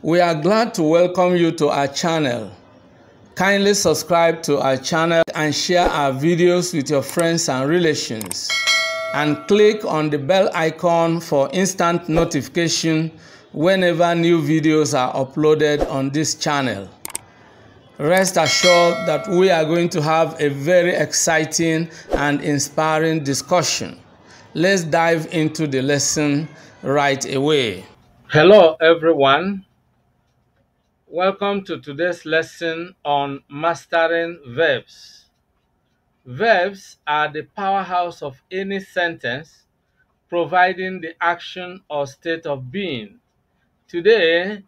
We are glad to welcome you to our channel. Kindly subscribe to our channel and share our videos with your friends and relations. And click on the bell icon for instant notification whenever new videos are uploaded on this channel. Rest assured that we are going to have a very exciting and inspiring discussion. Let's dive into the lesson right away. Hello everyone. Welcome to today's lesson on mastering verbs. Verbs are the powerhouse of any sentence, providing the action or state of being. Today,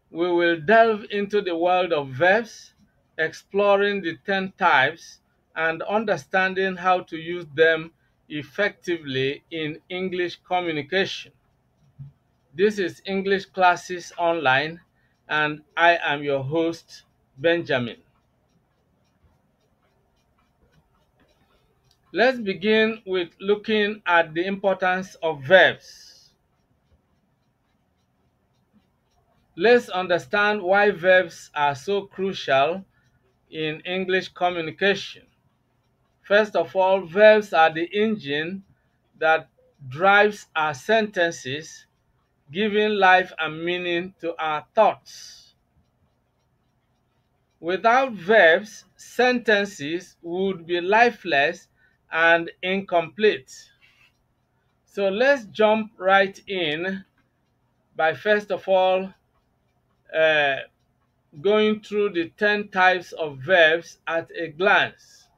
we will delve into the world of verbs, exploring the 10 types and understanding how to use them effectively in English communication. This is English Classes Online, and I am your host, Benjamin. Let's begin with looking at the importance of verbs. Let's understand why verbs are so crucial in English communication. First of all, verbs are the engine that drives our sentences, giving life and meaning to our thoughts. Without verbs, sentences would be lifeless and incomplete. So let's jump right in by first of all going through the 10 types of verbs at a glance.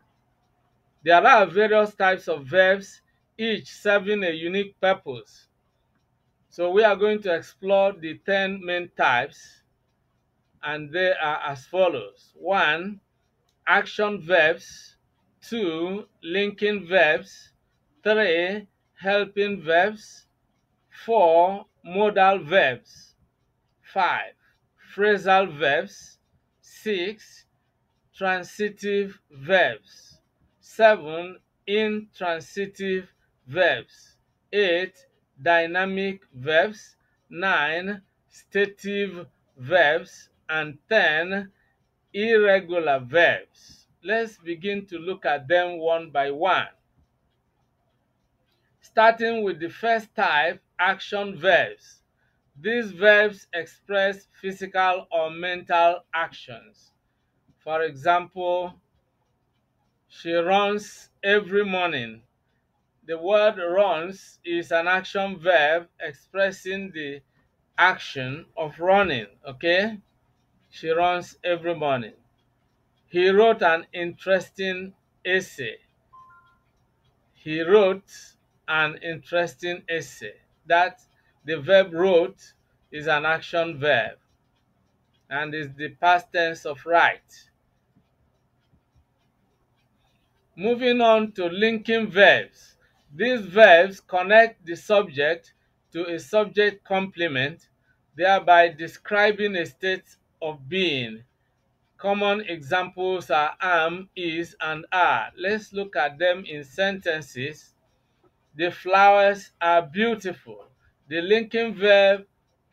There are various types of verbs, each serving a unique purpose. So we are going to explore the 10 main types, and they are as follows. 1. Action verbs. 2. Linking verbs. 3. Helping verbs. 4. Modal verbs. 5. Phrasal verbs. 6. Transitive verbs. 7. Intransitive verbs. 8. Dynamic verbs. 9. Stative verbs. And 10. Irregular verbs. Let's begin to look at them one by one. Starting with the first type, action verbs. These verbs express physical or mental actions. For example, she runs every morning. The word runs is an action verb expressing the action of running, okay? She runs every morning. He wrote an interesting essay. He wrote an interesting essay. That the verb wrote is an action verb and is the past tense of write. Moving on to linking verbs. These verbs connect the subject to a subject complement, thereby describing a state of being. Common examples are am, is, and are. Let's look at them in sentences. The flowers are beautiful. The linking verb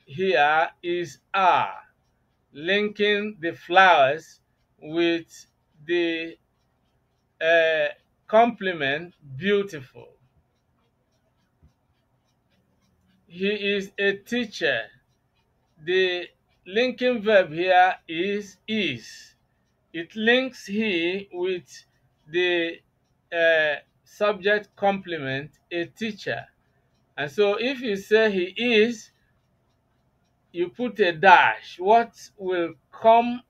here is are, linking the flowers with the complement beautiful. He is a teacher. The linking verb here is. It links he with the subject complement, a teacher. And so if you say he is, you put a dash. What will come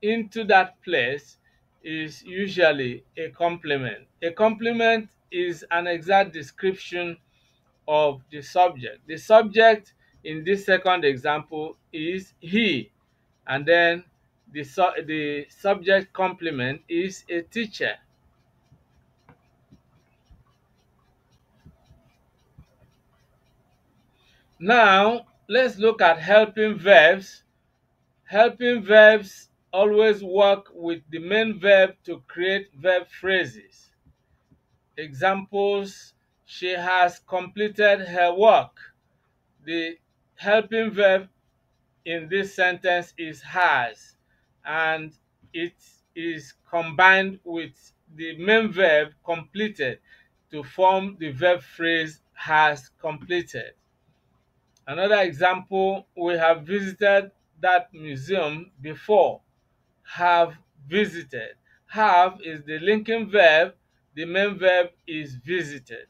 into that place is usually a complement. A complement is an exact description of the subject. The subject in this second example is he, and then the subject complement is a teacher. Now, let's look at helping verbs. Helping verbs always work with the main verb to create verb phrases. Examples: she has completed her work. The helping verb in this sentence is has, and it is combined with the main verb completed to form the verb phrase has completed. Another example, we have visited that museum before. Have visited. Have is the linking verb, the main verb is visited.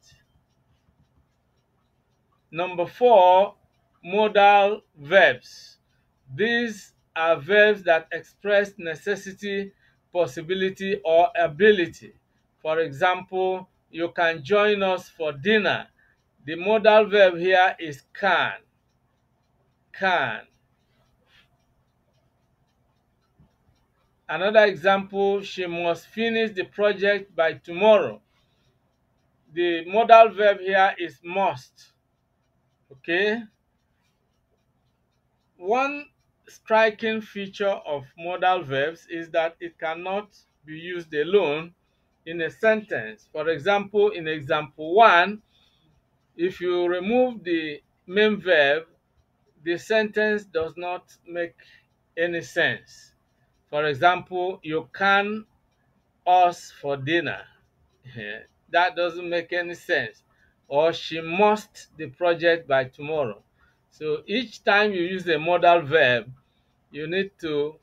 Number 4, modal verbs. These are verbs that express necessity, possibility, or ability. For example, you can join us for dinner. The modal verb here is can. Can. Another example, she must finish the project by tomorrow. The modal verb here is must. Okay? One striking feature of modal verbs is that it cannot be used alone in a sentence. For example, in example 1, if you remove the main verb, the sentence does not make any sense. For example, you can us for dinner. That doesn't make any sense. Or she must the project by tomorrow. So each time you use a modal verb, you need to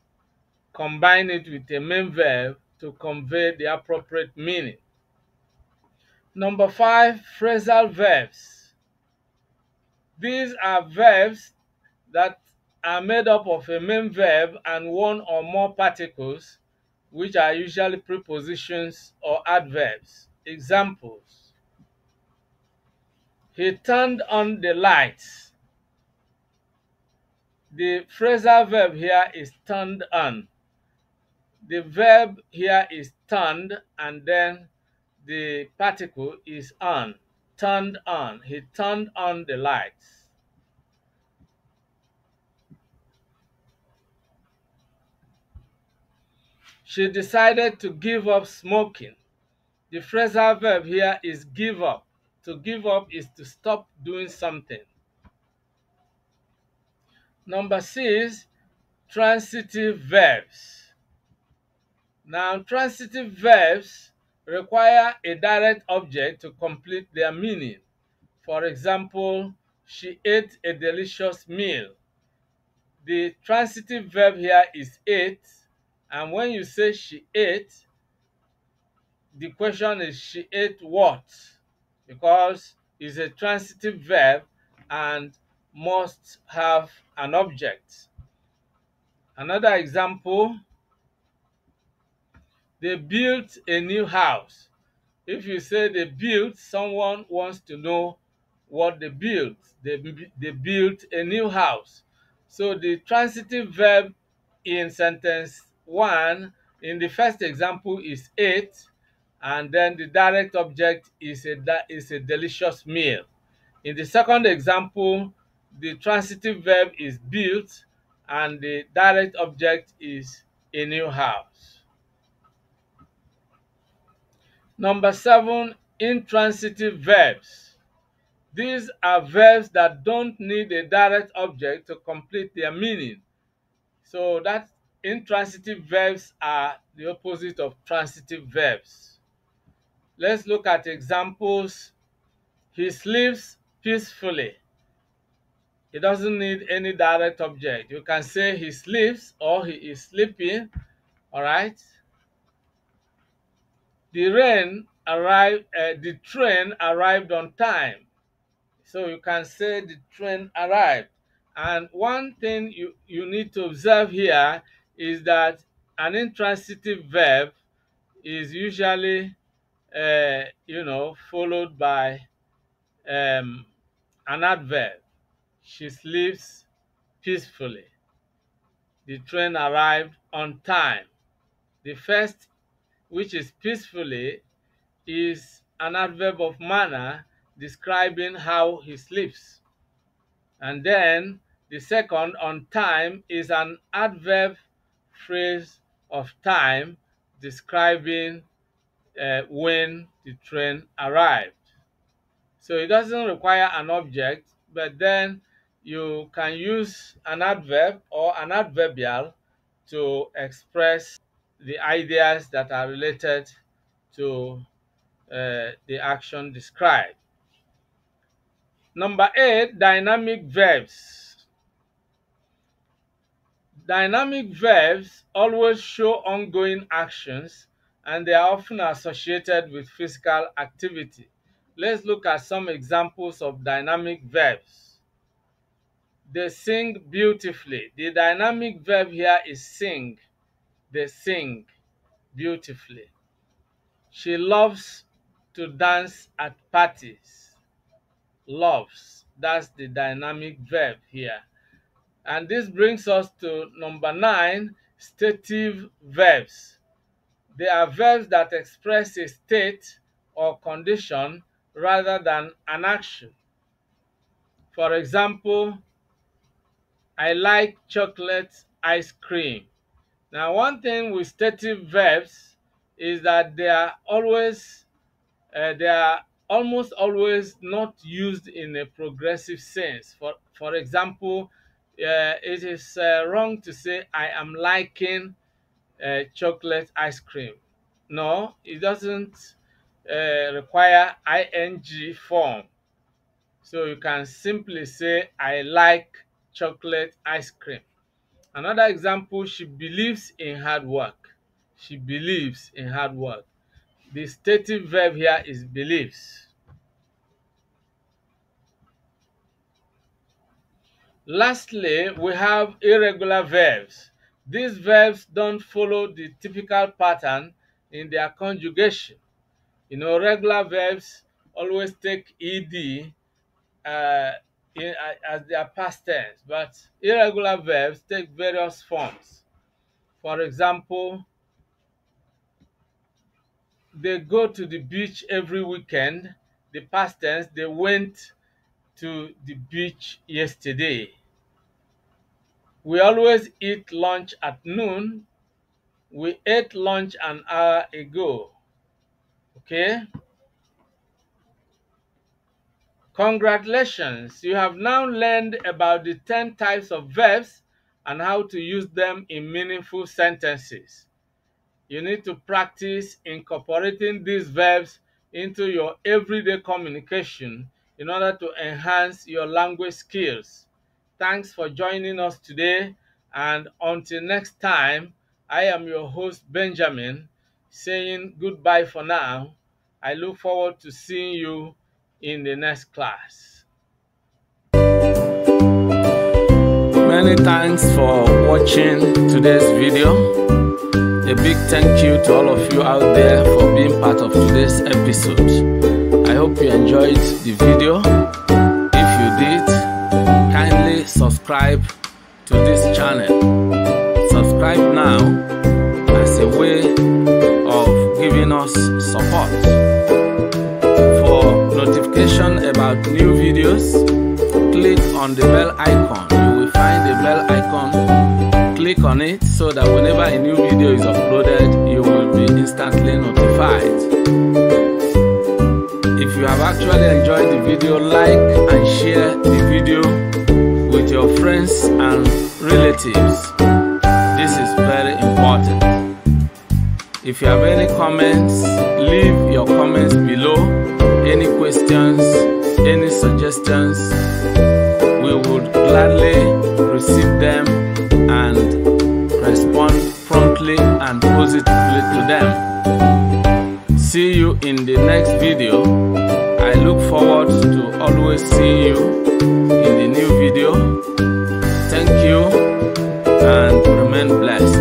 combine it with a main verb to convey the appropriate meaning. Number 5, phrasal verbs. These are verbs that are made up of a main verb and one or more particles, which are usually prepositions or adverbs. Examples: he turned on the lights. The phrasal verb here is turned on. The verb here is turned, and then the particle is on. Turned on. He turned on the lights. She decided to give up smoking. The phrasal verb here is give up. To give up is to stop doing something. Number 6, transitive verbs. Now, transitive verbs require a direct object to complete their meaning. For example, she ate a delicious meal. The transitive verb here is ate, and when you say she ate, the question is she ate what? Because it's a transitive verb and must have an object. Another example, they built a new house. If you say they built, someone wants to know what they built. They built a new house. So the transitive verb in sentence 1 in the first example is ate, and then the direct object is a delicious meal. In the second example, the transitive verb is built, and the direct object is a new house. Number 7, intransitive verbs. These are verbs that don't need a direct object to complete their meaning. So that intransitive verbs are the opposite of transitive verbs. Let's look at examples. He sleeps peacefully. It doesn't need any direct object. You can say he sleeps or he is sleeping. All right. The train arrived on time. So you can say the train arrived. And one thing you need to observe here is that an intransitive verb is usually followed by an adverb. She sleeps peacefully. The train arrived on time. The first, which is peacefully, is an adverb of manner describing how he sleeps. And then the second, on time, is an adverb phrase of time describing when the train arrived. So it doesn't require an object, but then you can use an adverb or an adverbial to express the ideas that are related to the action described. Number 8, dynamic verbs. Dynamic verbs always show ongoing actions, and they are often associated with physical activity. Let's look at some examples of dynamic verbs. They sing beautifully. The dynamic verb here is sing. They sing beautifully. She loves to dance at parties. Loves. That's the dynamic verb here. And this brings us to number 9, stative verbs. They are verbs that express a state or condition rather than an action. For example, I like chocolate ice cream. Now, one thing with stative verbs is that they are almost always not used in a progressive sense. For example, it is wrong to say I am liking chocolate ice cream. No, it doesn't require ing form. So you can simply say I like chocolate ice cream. Another example, she believes in hard work. She believes in hard work. The stative verb here is believes. Lastly, we have irregular verbs. These verbs don't follow the typical pattern in their conjugation. You know, regular verbs always take ed as their past tense, but irregular verbs take various forms. For example, they go to the beach every weekend. The past tense, they went to the beach yesterday. We always eat lunch at noon. We ate lunch an hour ago. Okay? Congratulations! You have now learned about the 10 types of verbs and how to use them in meaningful sentences. You need to practice incorporating these verbs into your everyday communication in order to enhance your language skills. Thanks for joining us today, and until next time, I am your host Benjamin, saying goodbye for now. I look forward to seeing you in the next class. Many thanks for watching today's video. A big thank you to all of you out there for being part of today's episode. I hope you enjoyed the video. If you did, kindly subscribe to this channel. Subscribe now as a way of giving us support. For notification about new videos, click on the bell icon. You will find the bell icon. Click on it so that whenever a new video is uploaded, you will be instantly notified. If you have actually enjoyed the video, like and share the video with your friends and relatives. This is very important. If you have any comments, leave your comments below. Any questions, any suggestions, we would gladly receive them and respond promptly and positively to them. See you in the next video. I look forward to always seeing you in the new video. Thank you and remain blessed.